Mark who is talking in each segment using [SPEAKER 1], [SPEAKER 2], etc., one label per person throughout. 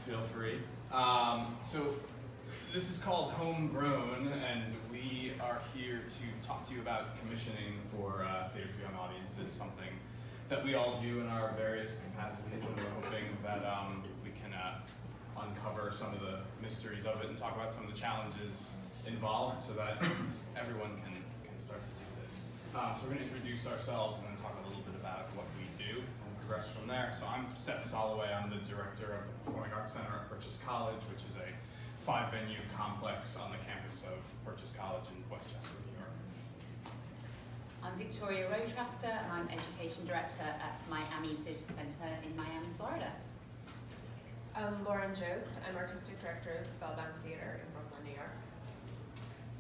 [SPEAKER 1] feel free. So this is called Homegrown, and we are here to talk to you about commissioning for Theater for Young Audiences, something that we all do in our various capacities, and we're hoping that we can uncover some of the mysteries of it and talk about some of the challenges involved so that everyone can start to do this. So we're going to introduce ourselves and then talk a little bit about what we do and progress from there. So I'm Seth Soloway. I'm the director of the Performing Arts Center at Purchase College, which is a 5-venue complex on the campus of Purchase College in Westchester, New York.
[SPEAKER 2] I'm Victoria Rotraster, and I'm Education Director at Miami Theatre Center in Miami, Florida.
[SPEAKER 3] I'm Lauren Jost. I'm Artistic Director of Spellbound Theater in Brooklyn, New York.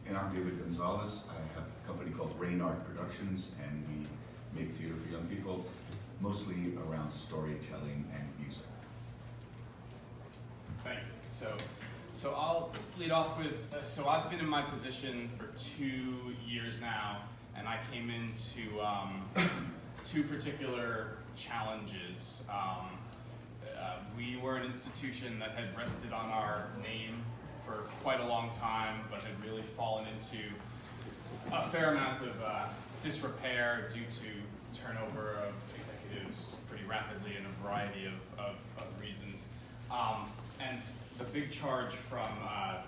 [SPEAKER 4] And I'm David Gonzalez. I have a company called Rain Art Productions, and we make theater for young people, mostly around storytelling and music.
[SPEAKER 1] Thank you. So I'll lead off with, so I've been in my position for 2 years now, and I came into two particular challenges. We were an institution that had rested on our name for quite a long time, but had really fallen into a fair amount of disrepair due to turnover of executives pretty rapidly in a variety of reasons. And the big charge from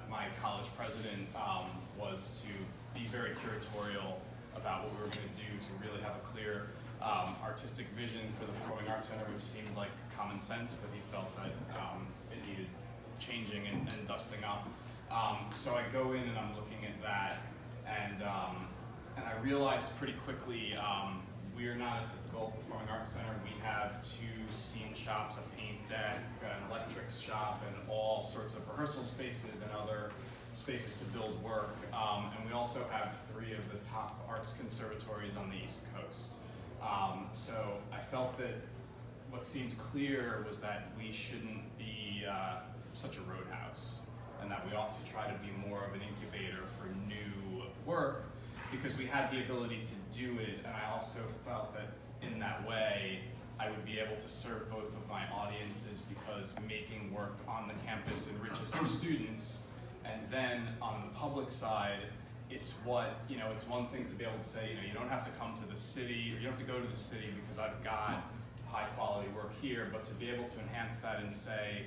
[SPEAKER 1] my college president was to be very curatorial about what we were going to do to really have a clear artistic vision for the Performing Arts Center, which seems like common sense, but he felt that it needed changing and dusting up. So I go in and I'm looking at that, and I realized pretty quickly we are not a typical Performing Arts Center. We have 2 scene shops, a paint deck, an electrics shop, and all sorts of rehearsal spaces and other spaces to build work. And we also have 3 of the top arts conservatories on the East Coast. So I felt that what seemed clear was that we shouldn't be such a roadhouse, and that we ought to try to be more of an incubator for new work, because we had the ability to do it, and I also felt that in that way I would be able to serve both of my audiences, because making work on the campus enriches our students, and then on the public side, it's it's one thing to be able to say, you don't have to come to the city, or you don't have to go to the city because I've got high quality work here, but to be able to enhance that and say,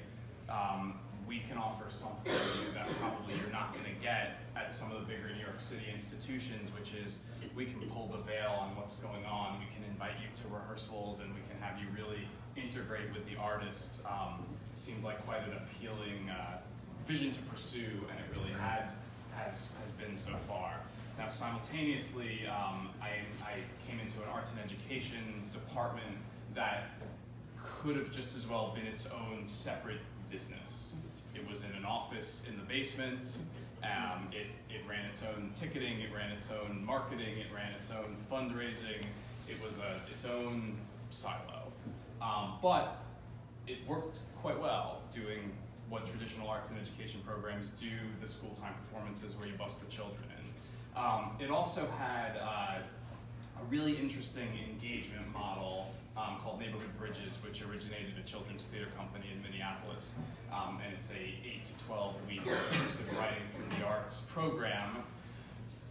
[SPEAKER 1] we can offer something that probably you're not going to get at some of the bigger New York City institutions, which is we can pull the veil on what's going on, we can invite you to rehearsals, and we can have you really integrate with the artists. Seemed like quite an appealing vision to pursue, and it really has been so far. Now simultaneously, I came into an arts and education department that could have just as well been its own separate business. It was in an office in the basement. It ran its own ticketing, it ran its own marketing, it ran its own fundraising. It was its own silo. But it worked quite well, doing what traditional arts and education programs do, the school-time performances where you bust the children in. It also had a really interesting engagement model called Neighborhood Bridges, which originated a children's theater company in Minneapolis, and it's a 8 to 12 week inclusive writing from the arts program.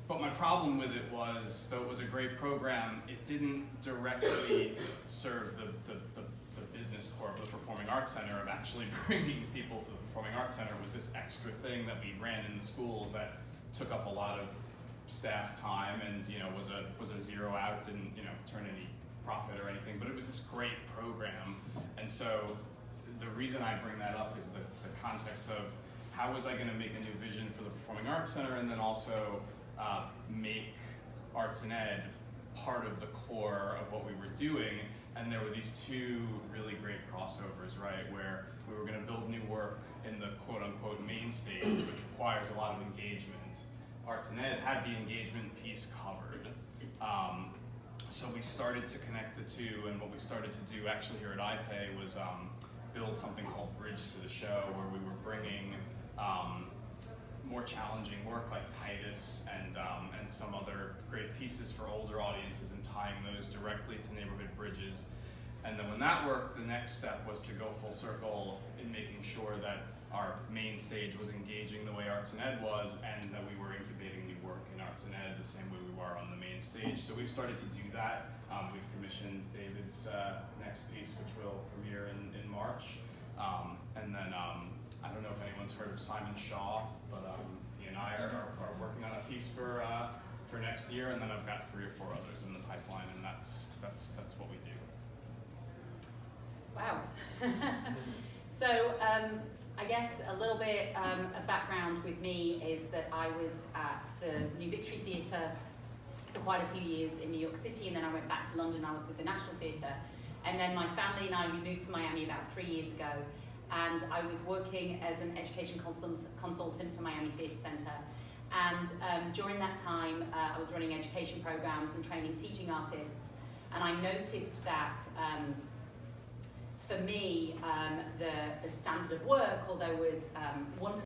[SPEAKER 1] But my problem with it was, though it was a great program, it didn't directly serve the business core of the Performing Arts Center, of actually bringing people to the Performing Arts Center. It was this extra thing that we ran in the schools that took up a lot of staff time, and was a zero out, didn't turn any profit or anything, but it was this great program. And so the reason I bring that up is the context of how was I going to make a new vision for the Performing Arts Center, and then also make arts and ed part of the core of what we were doing. And there were these 2 really great crossovers, right, where we were going to build new work in the quote-unquote main stage, which requires a lot of engagement. Arts and ed had the engagement piece covered. So we started to connect the 2, and what we started to do actually here at iPay was build something called Bridge to the Show, where we were bringing more challenging work like Titus and some other great pieces for older audiences, and tying those directly to Neighborhood Bridges. And then when that worked, the next step was to go full circle in making sure that our main stage was engaging the way Arts and Ed was, and that we were incubating new work in Arts and Ed the same way we were on the main stage. So we've started to do that. We've commissioned David's next piece, which will premiere in March. And then I don't know if anyone's heard of Simon Shaw, but he and I are working on a piece for next year, and then I've got 3 or 4 others in the pipeline, and that's what we do.
[SPEAKER 2] Wow. So I guess a little bit of background with me is that I was at the New Victory Theatre for quite a few years in New York City, and then I went back to London. I was with the National Theatre, and then my family and I, we moved to Miami about 3 years ago, and I was working as an education consultant for Miami Theatre Center. And during that time, I was running education programs and training teaching artists, and I noticed that for me, the standard of work, although was wonderful,